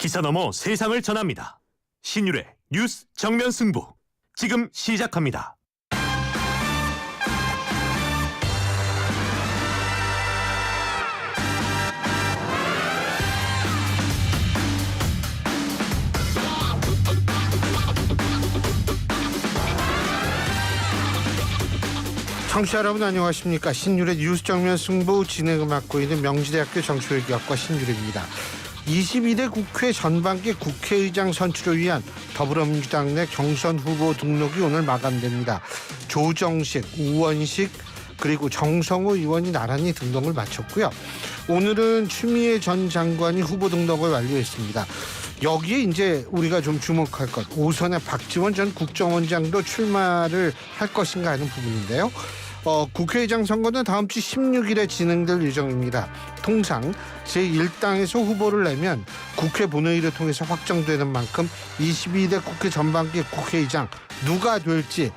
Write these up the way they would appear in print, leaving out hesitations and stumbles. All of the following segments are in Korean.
기사 넘어 세상을 전합니다. 신율의 뉴스 정면 승부 지금 시작합니다. 청취자 여러분 안녕하십니까. 신율의 뉴스 정면 승부 진행을 맡고 있는 명지대학교 정치외교학과 신율입니다. 22대 국회 전반기 국회의장 선출을 위한 더불어민주당 내 경선 후보 등록이 오늘 마감됩니다. 조정식, 우원식 그리고 정성호 의원이 나란히 등록을 마쳤고요. 오늘은 추미애 전 장관이 후보 등록을 완료했습니다. 여기에 이제 우리가 좀 주목할 것, 오선의 박지원 전 국정원장도 출마를 할 것인가 하는 부분인데요. 국회의장 선거는 다음 주 16일에 진행될 예정입니다. 통상 제1당에서 후보를 내면 국회 본회의를 통해서 확정되는 만큼 22대 국회 전반기 국회의장 누가 될지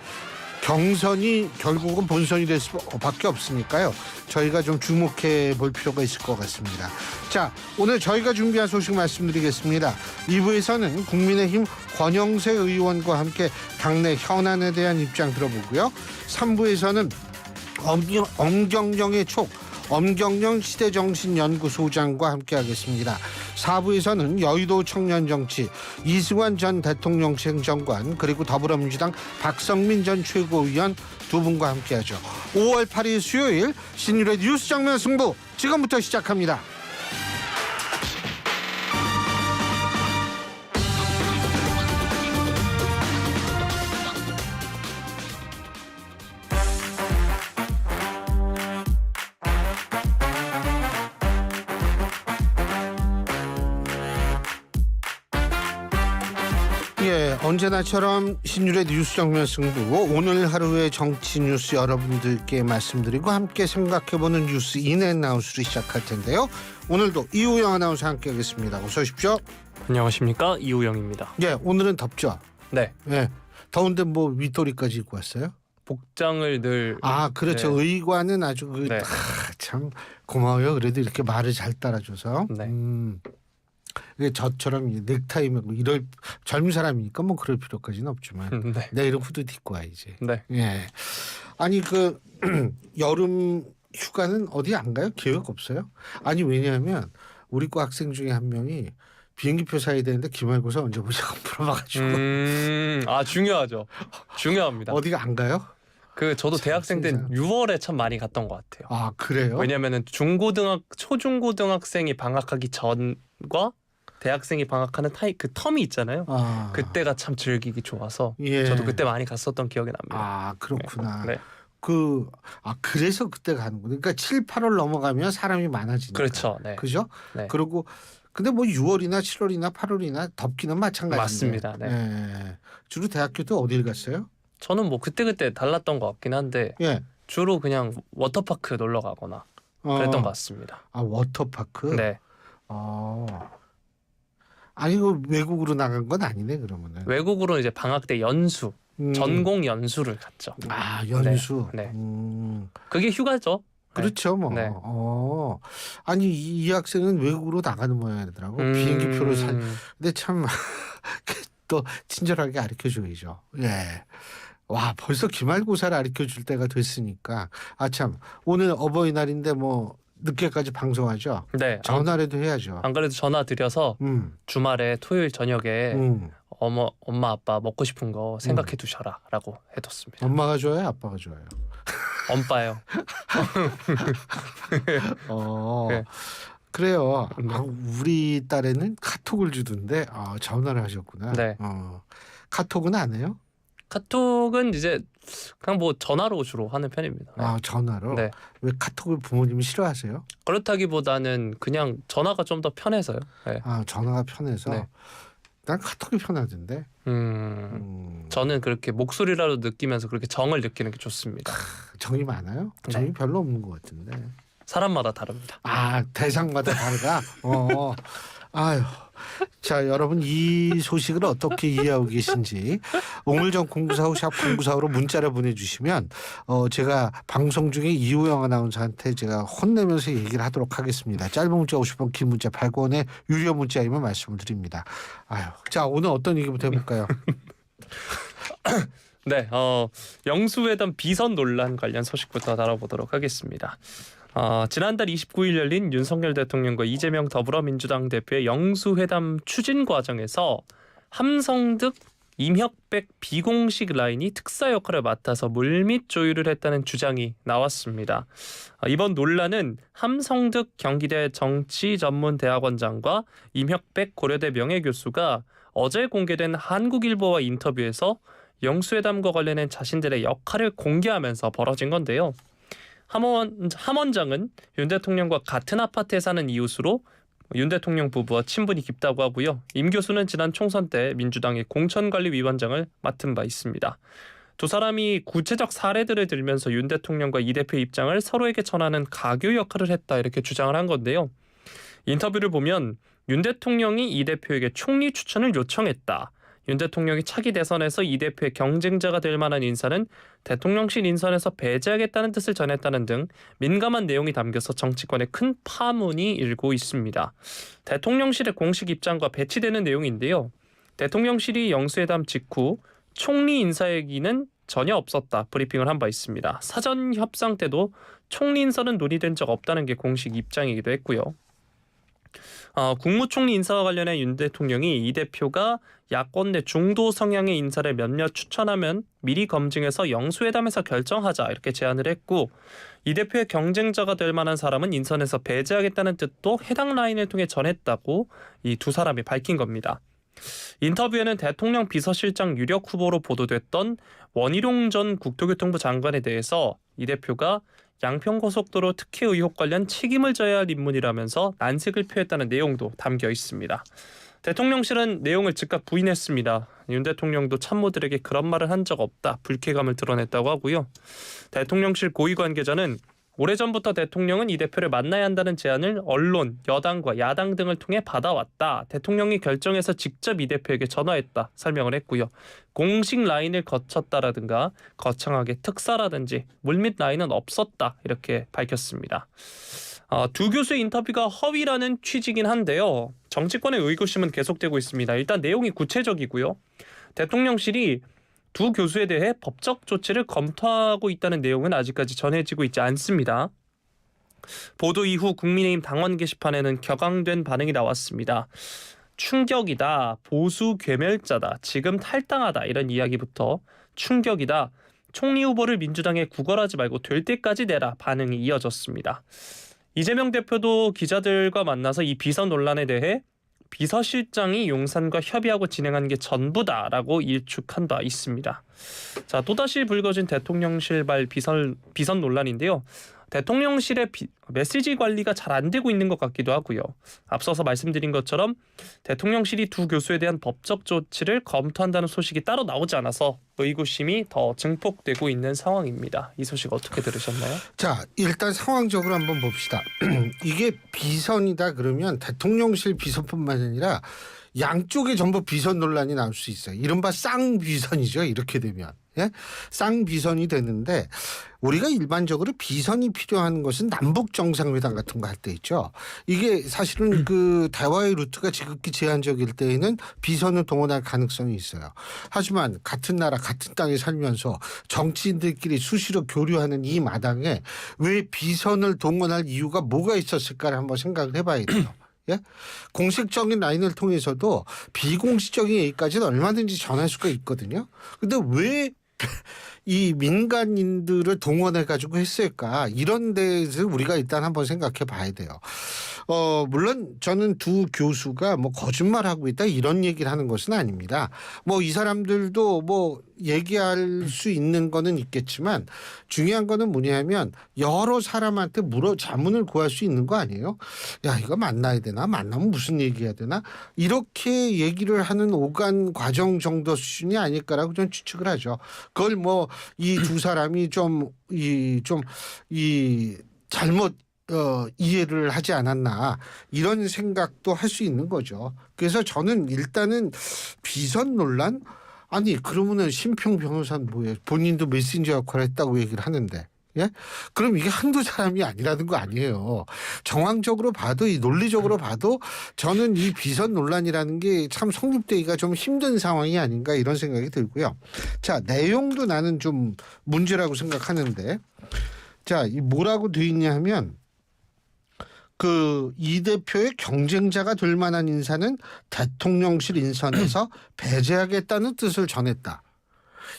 경선이 결국은 본선이 될 수밖에 없으니까요. 저희가 좀 주목해 볼 필요가 있을 것 같습니다. 자, 오늘 저희가 준비한 소식 말씀드리겠습니다. 2부에서는 국민의힘 권영세 의원과 함께 당내 현안에 대한 입장 들어보고요. 3부에서는 엄경영의 촉, 엄경영 시대정신연구소장과 함께하겠습니다. 4부에서는 여의도 청년정치, 이승환 전 대통령 행정관 그리고 더불어민주당 박성민 전 최고위원 두 분과 함께하죠. 5월 8일 수요일 신율의 뉴스 정면 승부 지금부터 시작합니다. 언제나처럼 신율의 뉴스 정면 승부, 오늘 하루의 정치 뉴스 여러분들께 말씀드리고 함께 생각해보는 뉴스 인앤아웃으로 시작할 텐데요. 오늘도 이우영 아나운서 함께하겠습니다. 어서 오십시오. 안녕하십니까, 이우영입니다. 예, 오늘은 덥죠? 네. 예, 더운데 뭐 윗도리까지 입고 왔어요? 복장을 늘 그렇죠. 네. 의관은 아주 네. 참 고마워요. 그래도 이렇게 말을 잘 따라줘서. 네. 저처럼 넥타이 메고 이럴 젊은 사람이니까 뭐 그럴 필요까지는 없지만 네. 내일은 후드 입고 와야지. 네. 예. 아니 그 여름 휴가는 어디 안 가요? 계획 없어요? 아니 왜냐하면 우리 과 학생 중에 한 명이 비행기표 사야 되는데 기말고사 언제 보자고 물어봐가지고. 중요하죠. 중요합니다. 어디가 안 가요? 저도 대학생 때 6월에 참 많이 갔던 것 같아요. 아 그래요? 왜냐면은 초중고등학생이 방학하기 전과 대학생이 방학하는 그 텀이 있잖아요. 그때가 참 즐기기 좋아서 예. 저도 그때 많이 갔었던 기억이 납니다. 아 그렇구나. 네. 그래서 그때 가는구나. 그러니까 7, 8월 넘어가면 사람이 많아지니까. 그렇죠. 네. 그죠? 네. 그리고 근데 뭐 6월이나 7월이나 8월이나 덥기는 마찬가지인데. 맞습니다. 네. 예. 주로 대학교도 어딜 갔어요? 저는 뭐 그때그때 달랐던 것 같긴 한데 예. 주로 그냥 워터파크 놀러 가거나 그랬던 것 같습니다. 아 워터파크? 네. 아니 그 외국으로 나간 건 아니네 그러면은. 외국으로 이제 방학 때 연수, 전공 연수를 갔죠. 아 연수. 네. 그게 휴가죠. 그렇죠 뭐. 네. 아니 이 학생은 외국으로 나가는 모양이더라고. 비행기표를 근데 참 또 친절하게 가르쳐줘야죠. 예. 와 벌써 기말고사를 가르쳐줄 때가 됐으니까. 참 오늘 어버이날인데 뭐 늦게까지 방송하죠. 네. 전화라도 해야죠. 안 그래도 전화 드려서 주말에 토요일 저녁에 엄마 아빠 먹고 싶은 거 생각해 두셔라라고 해뒀습니다. 엄마가 좋아요, 아빠가 좋아요? 엄빠요. 네. 그래요. 우리 딸에는 카톡을 주던데 전화를 하셨구나. 네. 카톡은 안 해요? 카톡은 이제 그냥 뭐 전화로 주로 하는 편입니다. 네. 전화로? 네. 왜 카톡을 부모님이 싫어하세요? 그렇다기보다는 그냥 전화가 좀 더 편해서요. 네. 전화가 편해서? 네. 난 카톡이 편하던데. 저는 그렇게 목소리라도 느끼면서 그렇게 정을 느끼는 게 좋습니다. 정이 많아요? 정이 별로 없는 것 같은데. 사람마다 다릅니다. 대상마다 다르다? 아유. 자, 여러분 이 소식을 어떻게 이해하고 계신지 우물정 0945 샵 0945로 문자를 보내주시면 제가 방송 중에 이우영 아나운서한테 제가 혼내면서 얘기를 하도록 하겠습니다. 짧은 문자 50원, 긴 문자 100원의 유료 문자이면 말씀을 드립니다. 아유, 자 오늘 어떤 얘기부터 해볼까요? 네, 영수회담 비선 논란 관련 소식부터 다뤄보도록 하겠습니다. 지난달 29일 열린 윤석열 대통령과 이재명 더불어민주당 대표의 영수회담 추진 과정에서 함성득, 임혁백 비공식 라인이 특사 역할을 맡아서 물밑 조율을 했다는 주장이 나왔습니다. 이번 논란은 함성득 경기대 정치전문대학원장과 임혁백 고려대 명예교수가 어제 공개된 한국일보와 인터뷰에서 영수회담과 관련된 자신들의 역할을 공개하면서 벌어진 건데요. 함 원장은 윤 대통령과 같은 아파트에 사는 이웃으로 윤 대통령 부부와 친분이 깊다고 하고요. 임 교수는 지난 총선 때 민주당의 공천관리위원장을 맡은 바 있습니다. 두 사람이 구체적 사례들을 들면서 윤 대통령과 이 대표의 입장을 서로에게 전하는 가교 역할을 했다 이렇게 주장을 한 건데요. 인터뷰를 보면 윤 대통령이 이 대표에게 총리 추천을 요청했다. 윤 대통령이 차기 대선에서 이 대표의 경쟁자가 될 만한 인사는 대통령실 인선에서 배제하겠다는 뜻을 전했다는 등 민감한 내용이 담겨서 정치권에 큰 파문이 일고 있습니다. 대통령실의 공식 입장과 배치되는 내용인데요. 대통령실이 영수회담 직후 총리 인사 얘기는 전혀 없었다 브리핑을 한 바 있습니다. 사전 협상 때도 총리 인선은 논의된 적 없다는 게 공식 입장이기도 했고요. 국무총리 인사와 관련해 윤 대통령이 이 대표가 야권 내 중도 성향의 인사를 몇몇 추천하면 미리 검증해서 영수회담에서 결정하자 이렇게 제안을 했고 이 대표의 경쟁자가 될 만한 사람은 인선에서 배제하겠다는 뜻도 해당 라인을 통해 전했다고 이 두 사람이 밝힌 겁니다. 인터뷰에는 대통령 비서실장 유력 후보로 보도됐던 원희룡 전 국토교통부 장관에 대해서 이 대표가 양평고속도로 특혜 의혹 관련 책임을 져야 할 인물이라면서 난색을 표했다는 내용도 담겨 있습니다. 대통령실은 내용을 즉각 부인했습니다. 윤 대통령도 참모들에게 그런 말을 한 적 없다 불쾌감을 드러냈다고 하고요. 대통령실 고위 관계자는 오래전부터 대통령은 이 대표를 만나야 한다는 제안을 언론, 여당과 야당 등을 통해 받아왔다. 대통령이 결정해서 직접 이 대표에게 전화했다. 설명을 했고요. 공식 라인을 거쳤다라든가 거창하게 특사라든지 물밑 라인은 없었다. 이렇게 밝혔습니다. 두 교수의 인터뷰가 허위라는 취지긴 한데요. 정치권의 의구심은 계속되고 있습니다. 일단 내용이 구체적이고요. 대통령실이 두 교수에 대해 법적 조치를 검토하고 있다는 내용은 아직까지 전해지고 있지 않습니다. 보도 이후 국민의힘 당원 게시판에는 격앙된 반응이 나왔습니다. 충격이다, 보수 괴멸자다, 지금 탈당하다 이런 이야기부터 충격이다, 총리 후보를 민주당에 구걸하지 말고 될 때까지 내라 반응이 이어졌습니다. 이재명 대표도 기자들과 만나서 이 비선 논란에 대해 비서실장이 용산과 협의하고 진행한 게 전부다라고 일축한 바 있습니다. 자, 또다시 불거진 대통령실발 비선 논란인데요. 대통령실의 메시지 관리가 잘 안 되고 있는 것 같기도 하고요. 앞서서 말씀드린 것처럼 대통령실이 두 교수에 대한 법적 조치를 검토한다는 소식이 따로 나오지 않아서 의구심이 더 증폭되고 있는 상황입니다. 이 소식 어떻게 들으셨나요? 자, 일단 상황적으로 한번 봅시다. 이게 비선이다 그러면 대통령실 비선뿐만 아니라 양쪽에 전부 비선 논란이 나올 수 있어요. 이른바 쌍비선이죠. 이렇게 되면. 예? 쌍비선이 되는데 우리가 일반적으로 비선이 필요한 것은 남북 정상회담 같은 거 할 때 있죠. 이게 사실은 그 대화의 루트가 지극히 제한적일 때에는 비선을 동원할 가능성이 있어요. 하지만 같은 나라 같은 땅에 살면서 정치인들끼리 수시로 교류하는 이 마당에 왜 비선을 동원할 이유가 뭐가 있었을까를 한번 생각을 해봐야 돼요. 예? 공식적인 라인을 통해서도 비공식적인 얘기까지는 얼마든지 전할 수가 있거든요. 근데 왜 이 민간인들을 동원해 가지고 했을까? 이런 데서 우리가 일단 한번 생각해 봐야 돼요. 물론 저는 두 교수가 뭐 거짓말하고 있다 이런 얘기를 하는 것은 아닙니다. 뭐 이 사람들도 뭐 얘기할 수 있는 거는 있겠지만 중요한 거는 뭐냐면 여러 사람한테 자문을 구할 수 있는 거 아니에요? 야, 이거 만나야 되나? 만나면 무슨 얘기해야 되나? 이렇게 얘기를 하는 오간 과정 정도 수준이 아닐까라고 저는 추측을 하죠. 그걸 뭐 이 두 사람이 잘못 이해를 하지 않았나 이런 생각도 할 수 있는 거죠. 그래서 저는 일단은 비선 논란 아니 그러면은 심평 변호사는 뭐예요? 본인도 메신저 역할을 했다고 얘기를 하는데 예? 그럼 이게 한두 사람이 아니라는 거 아니에요. 정황적으로 봐도 이 논리적으로 봐도 저는 이 비선 논란이라는 게 참 성립되기가 좀 힘든 상황이 아닌가 이런 생각이 들고요. 자, 내용도 나는 좀 문제라고 생각하는데 자, 이 뭐라고 돼 있냐 하면 그 이 대표의 경쟁자가 될 만한 인사는 대통령실 인선에서 배제하겠다는 뜻을 전했다.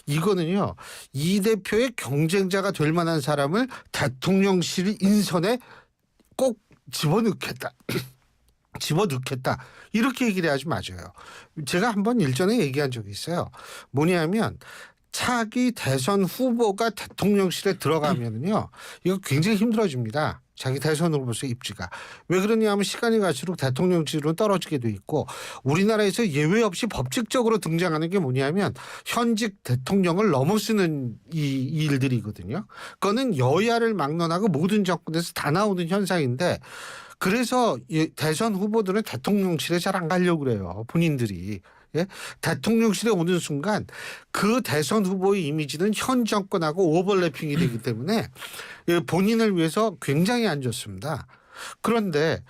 이거는요. 이 대표의 경쟁자가 될 만한 사람을 대통령실 인선에 꼭 집어넣겠다. 집어넣겠다. 이렇게 얘기를 해야지 맞아요. 제가 한번 일전에 얘기한 적이 있어요. 뭐냐면 차기 대선 후보가 대통령실에 들어가면은요. 이거 굉장히 힘들어집니다. 자기 대선 후보로서의 입지가. 왜 그러냐면 시간이 갈수록 대통령실은 떨어지게 돼 있고 우리나라에서 예외 없이 법칙적으로 등장하는 게 뭐냐면 현직 대통령을 넘어서는 이 일들이거든요. 그거는 여야를 막론하고 모든 정권에서 다 나오는 현상인데 그래서 대선 후보들은 대통령실에 잘 안 가려고 그래요. 본인들이. 예? 대통령실에 오는 순간 그 대선 후보의 이미지는 현 정권하고 오버래핑이 되기 때문에 본인을 위해서 굉장히 안 좋습니다. 그런데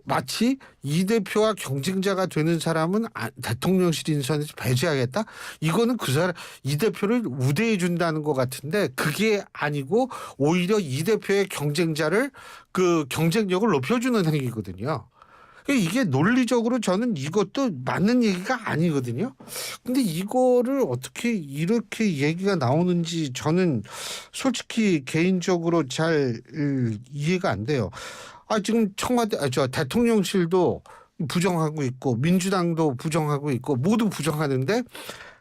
마치 이 대표와 경쟁자가 되는 사람은 대통령실 인선에서 배제하겠다? 이거는 그 사람 이 대표를 우대해 준다는 것 같은데 그게 아니고 오히려 이 대표의 경쟁자를 그 경쟁력을 높여주는 행위거든요. 이게 논리적으로 저는 이것도 맞는 얘기가 아니거든요. 근데 이거를 어떻게 이렇게 얘기가 나오는지 저는 솔직히 개인적으로 잘 이해가 안 돼요. 지금 대통령실도 부정하고 있고 민주당도 부정하고 있고 모두 부정하는데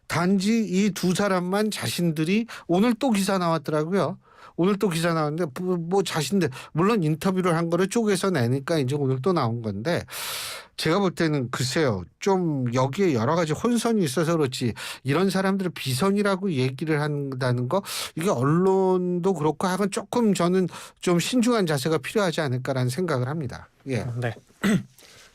단지 이 두 사람만 자신들이 오늘 또 기사 나왔더라고요. 오늘 또 기사 나왔는데 뭐 자신들 물론 인터뷰를 한 거를 쪼개서 내니까 이제 오늘 또 나온 건데 제가 볼 때는 글쎄요 좀 여기에 여러 가지 혼선이 있어서 그렇지 이런 사람들을 비선이라고 얘기를 한다는 거 이게 언론도 그렇고 하건 조금 저는 좀 신중한 자세가 필요하지 않을까라는 생각을 합니다. 예. 네.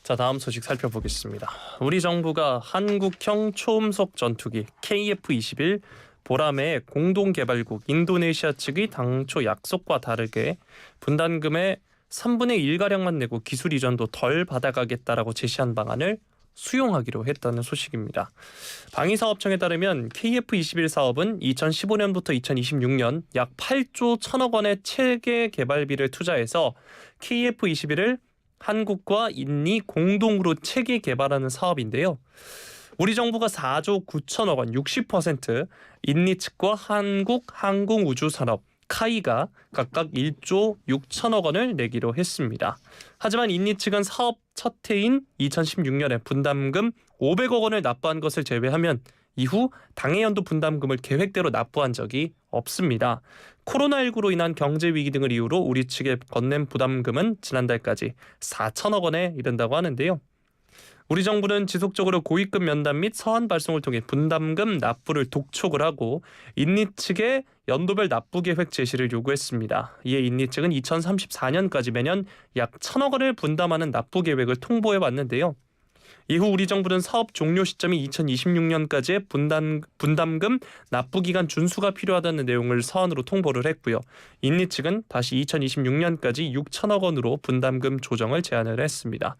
자, 다음 소식 살펴보겠습니다. 우리 정부가 한국형 초음속 전투기 KF-21 보라매의 공동개발국 인도네시아 측의 당초 약속과 다르게 분담금의 3분의 1가량만 내고 기술 이전도 덜 받아가겠다라고 제시한 방안을 수용하기로 했다는 소식입니다. 방위사업청에 따르면 KF-21 사업은 2015년부터 2026년 약 8조 1천억 원의 체계 개발비를 투자해서 KF-21을 한국과 인니 공동으로 체계 개발하는 사업인데요. 우리 정부가 4조 9천억 원 60%, 인니 측과 한국항공우주산업 카이가 각각 1조 6천억 원을 내기로 했습니다. 하지만 인니 측은 사업 첫 해인 2016년에 분담금 500억 원을 납부한 것을 제외하면 이후 당해연도 분담금을 계획대로 납부한 적이 없습니다. 코로나19로 인한 경제 위기 등을 이유로 우리 측에 건넨 부담금은 지난달까지 4천억 원에 이른다고 하는데요. 우리 정부는 지속적으로 고위급 면담 및 서한 발송을 통해 분담금 납부를 독촉을 하고 인니 측에 연도별 납부 계획 제시를 요구했습니다. 이에 인니 측은 2034년까지 매년 약 1천억 원을 분담하는 납부 계획을 통보해 왔는데요. 이후 우리 정부는 사업 종료 시점이 2026년까지의 분담금 납부 기간 준수가 필요하다는 내용을 서한으로 통보를 했고요. 인니 측은 다시 2026년까지 6천억 원으로 분담금 조정을 제안을 했습니다.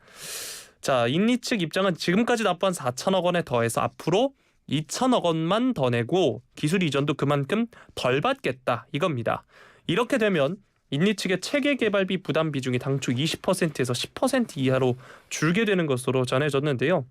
자, 인니 측 입장은 지금까지 납부한 4천억 원에 더해서 앞으로 2천억 원만 더 내고 기술 이전도 그만큼 덜 받겠다 이겁니다. 이렇게 되면 인니 측의 체계 개발비 부담 비중이 당초 20%에서 10% 이하로 줄게 되는 것으로 전해졌는데요.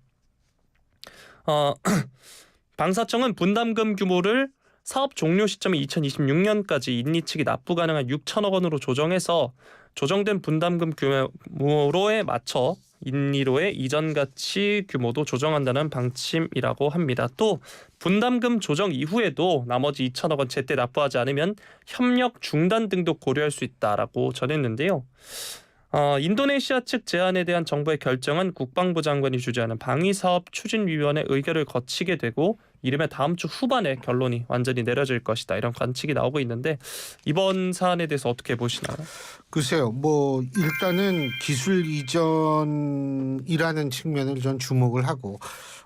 방사청은 분담금 규모를 사업 종료 시점이 2026년까지 인니 측이 납부 가능한 6천억 원으로 조정해서 조정된 분담금 규모로에 맞춰 인니로의 이전 가치 규모도 조정한다는 방침이라고 합니다. 또 분담금 조정 이후에도 나머지 2천억 원 제때 납부하지 않으면 협력 중단 등도 고려할 수 있다라고 전했는데요. 인도네시아 측 제안에 대한 정부의 결정은 국방부 장관이 주재하는 방위사업 추진위원회 의결을 거치게 되고 이르면 다음 주 후반에 결론이 완전히 내려질 것이다. 이런 관측이 나오고 있는데 이번 사안에 대해서 어떻게 보시나요? 글쎄요. 뭐 일단은 기술 이전이라는 측면을 전 주목을 하고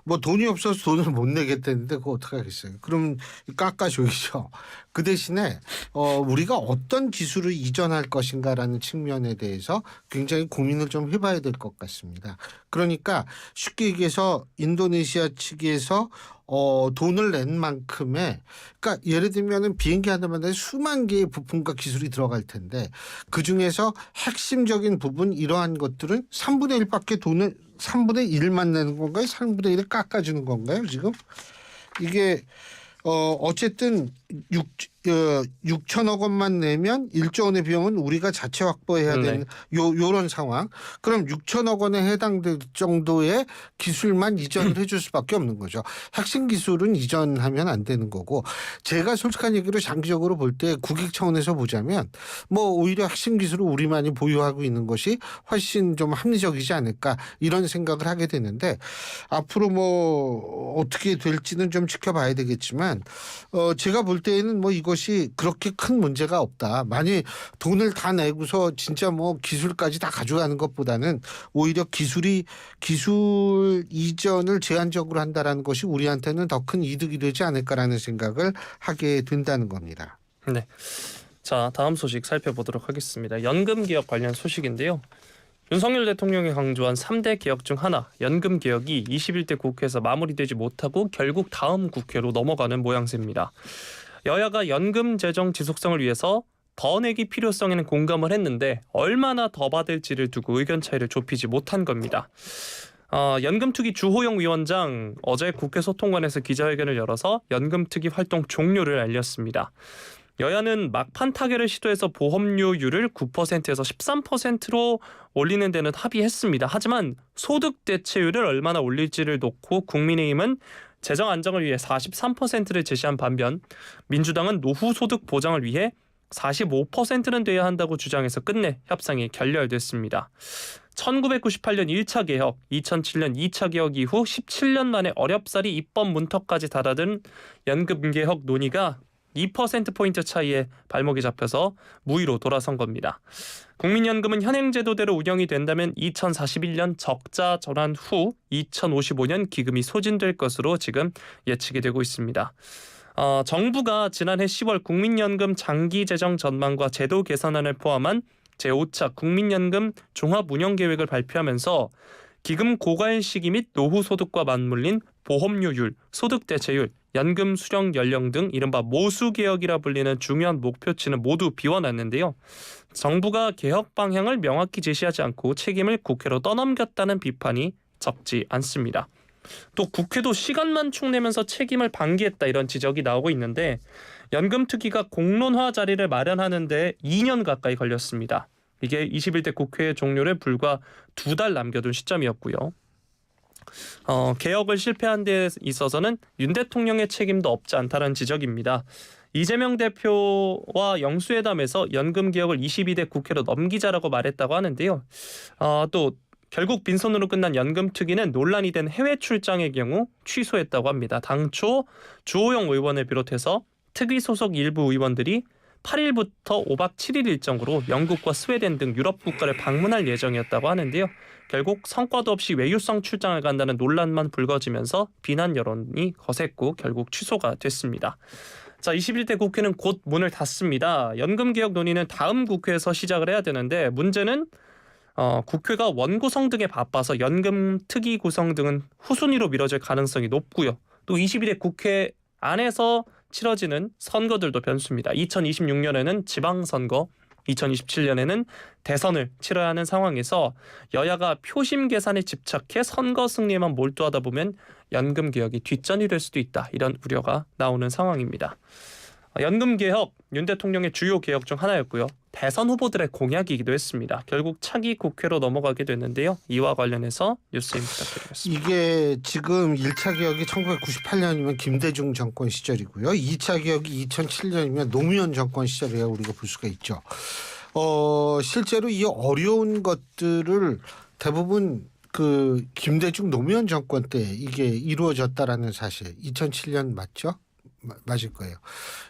뭐 돈이 없어서 돈을 못 내겠다는데 그거 어떡하겠어요. 그럼 깎아줘야죠. 그 대신에 우리가 어떤 기술을 이전할 것인가라는 측면에 대해서 굉장히 고민을 좀 해봐야 될 것 같습니다. 그러니까 쉽게 얘기해서 인도네시아 측에서 돈을 낸 만큼의 그러니까 예를 들면은 비행기 하나만에 수만 개의 부품과 기술이 들어갈 텐데 그 중에서 핵심적인 부분 이러한 것들은 3분의 1밖에 돈을 3분의 1만 내는 건가요? 3분의 1을 깎아주는 건가요? 지금 이게 어쨌든 6천억 원만 내면 1조 원의 비용은 우리가 자체 확보해야 되는 요런 상황. 그럼 6천억 원에 해당될 정도의 기술만 이전을 해줄 수밖에 없는 거죠. 핵심 기술은 이전하면 안 되는 거고 제가 솔직한 얘기로 장기적으로 볼 때 국익 차원에서 보자면 뭐 오히려 핵심 기술을 우리만이 보유하고 있는 것이 훨씬 좀 합리적이지 않을까 이런 생각을 하게 되는데 앞으로 뭐 어떻게 될지는 좀 지켜봐야 되겠지만 제가 볼 때에는 뭐 이것이 그렇게 큰 문제가 없다. 만약 돈을 다 내고서 진짜 뭐 기술까지 다 가져가는 것보다는 오히려 기술 이전을 제한적으로 한다라는 것이 우리한테는 더 큰 이득이 되지 않을까라는 생각을 하게 된다는 겁니다. 네. 자, 다음 소식 살펴보도록 하겠습니다. 연금 개혁 관련 소식인데요. 윤석열 대통령이 강조한 3대 개혁 중 하나, 연금 개혁이 21대 국회에서 마무리되지 못하고 결국 다음 국회로 넘어가는 모양새입니다. 여야가 연금 재정 지속성을 위해서 더 내기 필요성에는 공감을 했는데 얼마나 더 받을지를 두고 의견 차이를 좁히지 못한 겁니다. 연금투기 주호영 위원장 어제 국회 소통관에서 기자회견을 열어서 연금투기 활동 종료를 알렸습니다. 여야는 막판 타결을 시도해서 보험료율을 9%에서 13%로 올리는 데는 합의했습니다. 하지만 소득 대체율을 얼마나 올릴지를 놓고 국민의힘은 재정 안정을 위해 43%를 제시한 반면 민주당은 노후 소득 보장을 위해 45%는 돼야 한다고 주장해서 끝내 협상이 결렬됐습니다. 1998년 1차 개혁, 2007년 2차 개혁 이후 17년 만에 어렵사리 입법 문턱까지 달아든 연금 개혁 논의가 2%포인트 차이에 발목이 잡혀서 무의로 돌아선 겁니다. 국민연금은 현행 제도대로 운영이 된다면 2041년 적자 전환 후 2055년 기금이 소진될 것으로 지금 예측이 되고 있습니다. 정부가 지난해 10월 국민연금 장기 재정 전망과 제도 개선안을 포함한 제5차 국민연금 종합운영계획을 발표하면서 기금 고갈 시기 및 노후 소득과 맞물린 보험료율, 소득 대체율, 연금 수령 연령 등 이른바 모수 개혁이라 불리는 중요한 목표치는 모두 비워놨는데요. 정부가 개혁 방향을 명확히 제시하지 않고 책임을 국회로 떠넘겼다는 비판이 적지 않습니다. 또 국회도 시간만 축내면서 책임을 방기했다 이런 지적이 나오고 있는데 연금특위가 공론화 자리를 마련하는 데 2년 가까이 걸렸습니다. 이게 21대 국회 종료를 불과 2달 남겨둔 시점이었고요. 개혁을 실패한 데 있어서는 윤 대통령의 책임도 없지 않다는 지적입니다. 이재명 대표와 영수회담에서 연금 개혁을 22대 국회로 넘기자라고 말했다고 하는데요. 또 결국 빈손으로 끝난 연금특위는 논란이 된 해외 출장의 경우 취소했다고 합니다. 당초 주호영 의원을 비롯해서 특위 소속 일부 의원들이 8일부터 5박 7일 일정으로 영국과 스웨덴 등 유럽 국가를 방문할 예정이었다고 하는데요. 결국 성과도 없이 외유성 출장을 간다는 논란만 불거지면서 비난 여론이 거셌고 결국 취소가 됐습니다. 자, 21대 국회는 곧 문을 닫습니다. 연금개혁 논의는 다음 국회에서 시작을 해야 되는데 문제는 국회가 원구성 등에 바빠서 연금특위 구성 등은 후순위로 미뤄질 가능성이 높고요. 또 21대 국회 안에서 치러지는 선거들도 변수입니다. 2026년에는 지방선거, 2027년에는 대선을 치러야 하는 상황에서 여야가 표심 계산에 집착해 선거 승리에만 몰두하다 보면 연금 개혁이 뒷전이 될 수도 있다. 이런 우려가 나오는 상황입니다. 연금 개혁, 윤 대통령의 주요 개혁 중 하나였고요. 대선 후보들의 공약이기도 했습니다. 결국 차기 국회로 넘어가게 됐는데요. 이와 관련해서 뉴스임 부탁드리겠습니다. 이게 지금 1차 개혁이 1998년이면 김대중 정권 시절이고요. 2차 개혁이 2007년이면 노무현 정권 시절이라고 우리가 볼 수가 있죠. 실제로 이 어려운 것들을 대부분 그 김대중 노무현 정권 때 이게 이루어졌다라는 사실 2007년 맞죠? 맞을 거예요.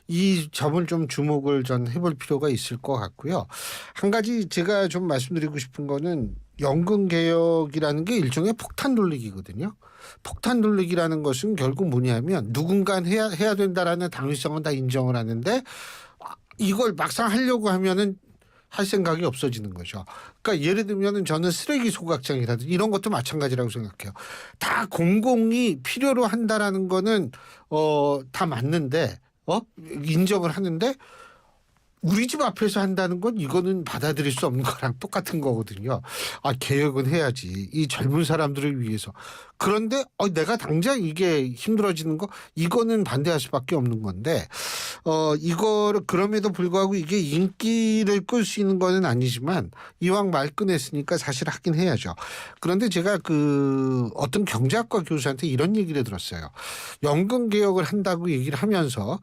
이 점을 좀 주목을 전 해볼 필요가 있을 것 같고요. 한 가지 제가 좀 말씀드리고 싶은 거는 연금 개혁이라는 게 일종의 폭탄 돌리기거든요. 폭탄 돌리기라는 것은 결국 뭐냐면 누군가 해야 된다라는 당위성은 다 인정을 하는데 이걸 막상 하려고 하면은 할 생각이 없어지는 거죠. 그러니까 예를 들면은 저는 쓰레기 소각장이라든지 이런 것도 마찬가지라고 생각해요. 다 공공이 필요로 한다라는 거는 다 맞는데 인정을 하는데 우리 집 앞에서 한다는 건 이거는 받아들일 수 없는 거랑 똑같은 거거든요. 아, 개혁은 해야지. 이 젊은 사람들을 위해서. 그런데 내가 당장 이게 힘들어지는 거 이거는 반대할 수밖에 없는 건데 이거를 그럼에도 불구하고 이게 인기를 끌 수 있는 거는 아니지만 이왕 말 꺼냈으니까 사실 하긴 해야죠. 그런데 제가 그 어떤 경제학과 교수한테 이런 얘기를 들었어요. 연금 개혁을 한다고 얘기를 하면서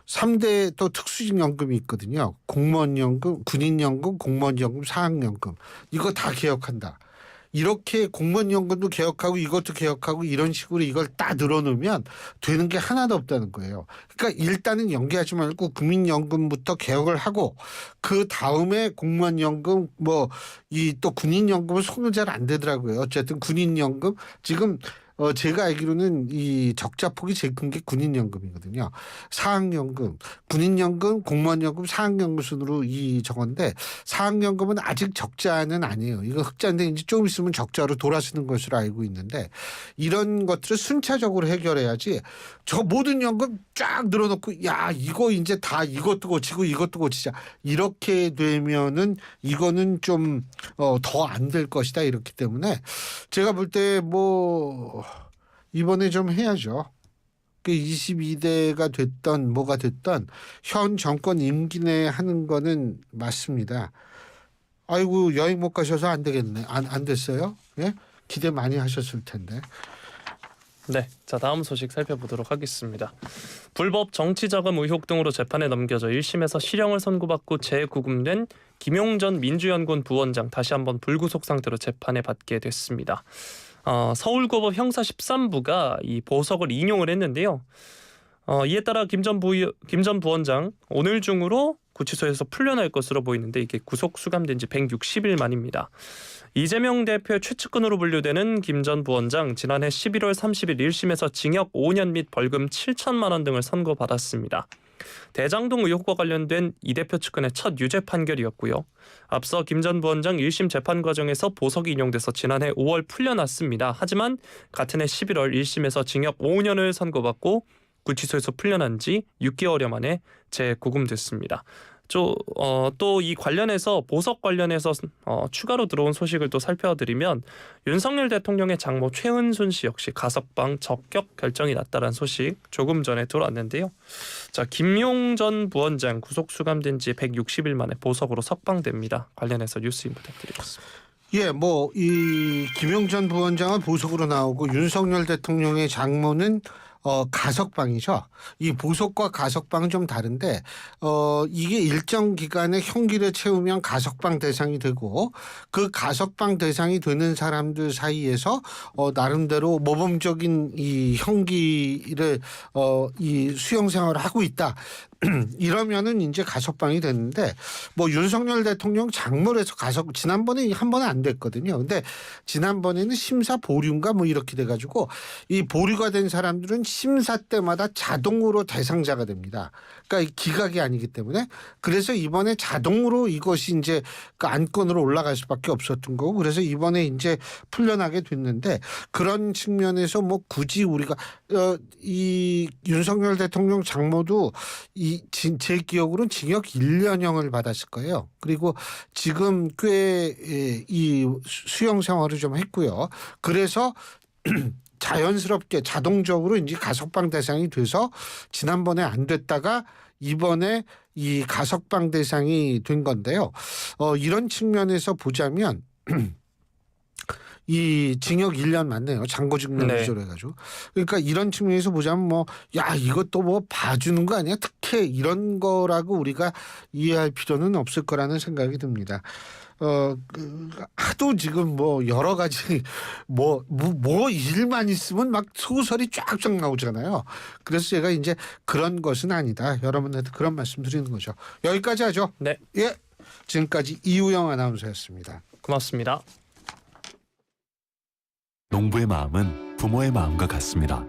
3대 또 특수직 연금이 있거든요. 공무원연금, 군인연금, 공무원연금, 사학연금. 이거 다 개혁한다. 이렇게 공무원연금도 개혁하고 이것도 개혁하고 이런 식으로 이걸 딱 늘어놓으면 되는 게 하나도 없다는 거예요. 그러니까 일단은 연계하지 말고 국민연금부터 개혁을 하고 그 다음에 공무원연금 이 또 군인연금은 손은 잘 안 되더라고요. 어쨌든 군인연금 지금 제가 알기로는 이 적자폭이 제일 큰 게 군인연금이거든요. 사학연금, 군인연금, 공무원연금, 사학연금 순으로 이 저건데 사학연금은 아직 적자는 아니에요. 이거 흑자인데 이제 조금 있으면 적자로 돌아서는 것으로 알고 있는데 이런 것들을 순차적으로 해결해야지 저 모든 연금 쫙 늘어놓고 야 이거 이제 다 이것도 고치고 이것도 고치자 이렇게 되면은 이거는 좀 더 안 될 것이다 이렇기 때문에 제가 볼 때 이번에 좀 해야죠. 그 22대가 됐던 뭐가 됐던 현 정권 임기 내에 하는 거는 맞습니다. 아이고 여행 못 가셔서 안 되겠네. 안 됐어요? 예? 기대 많이 하셨을 텐데. 네, 자 다음 소식 살펴보도록 하겠습니다. 불법 정치자금 의혹 등으로 재판에 넘겨져 1심에서 실형을 선고받고 재구금된 김용전 민주연구원 부원장 다시 한번 불구속 상태로 재판에 받게 됐습니다. 서울고법 형사 13부가 이 보석을 인용을 했는데요. 이에 따라 김 전 부원장 오늘 중으로 구치소에서 풀려날 것으로 보이는데 이게 구속 수감된 지 160일 만입니다. 이재명 대표의 최측근으로 분류되는 김 전 부원장 지난해 11월 30일 1심에서 징역 5년 및 벌금 7천만 원 등을 선고받았습니다. 대장동 의혹과 관련된 이 대표 측근의 첫 유죄 판결이었고요. 앞서 김 전 부원장 1심 재판 과정에서 보석이 인용돼서 지난해 5월 풀려났습니다. 하지만 같은 해 11월 1심에서 징역 5년을 선고받고 구치소에서 풀려난 지 6개월여 만에 재구금됐습니다. 또 이 관련해서 보석 관련해서 추가로 들어온 소식을 또 살펴드리면 윤석열 대통령의 장모 최은순 씨 역시 가석방 적격 결정이 났다는 소식 조금 전에 들어왔는데요. 자, 김용전 부원장 구속 수감된 지 160일 만에 보석으로 석방됩니다. 관련해서 뉴스인 부탁드리겠습니다. 예, 이 김용전 부원장은 보석으로 나오고 윤석열 대통령의 장모는 가석방이죠. 이 보석과 가석방은 좀 다른데 이게 일정 기간의 형기를 채우면 가석방 대상이 되고 그 가석방 대상이 되는 사람들 사이에서 나름대로 모범적인 이 형기를 이 수용 생활을 하고 있다. 이러면은 이제 가석방이 됐는데 윤석열 대통령 장모에서 지난번에 한 번은 안 됐거든요. 근데 지난번에는 심사 보류인가 이렇게 돼가지고 이 보류가 된 사람들은 심사 때마다 자동으로 대상자가 됩니다. 그러니까 기각이 아니기 때문에 그래서 이번에 자동으로 이것이 이제 그 안건으로 올라갈 수밖에 없었던 거고 그래서 이번에 이제 풀려나게 됐는데 그런 측면에서 굳이 우리가 이 윤석열 대통령 장모도 제 기억으로는 징역 1년형을 받았을 거예요. 그리고 지금 꽤 이 수용 생활을 좀 했고요. 그래서 자연스럽게 자동적으로 이제 가석방 대상이 돼서 지난번에 안 됐다가 이번에 이 가석방 대상이 된 건데요. 이런 측면에서 보자면 이 징역 1년 맞네요. 장고증명 기소를 해가지고. 그러니까 이런 측면에서 보자면 이것도 봐주는 거 아니야? 특혜 이런 거라고 우리가 이해할 필요는 없을 거라는 생각이 듭니다. 하도 지금 뭐 여러 가지 뭐 일만 있으면 막 소설이 쫙쫙 나오잖아요. 그래서 제가 이제 그런 것은 아니다. 여러분한테 그런 말씀 드리는 거죠. 여기까지 하죠. 네. 예. 지금까지 이우영 아나운서였습니다. 고맙습니다. 농부의 마음은 부모의 마음과 같습니다.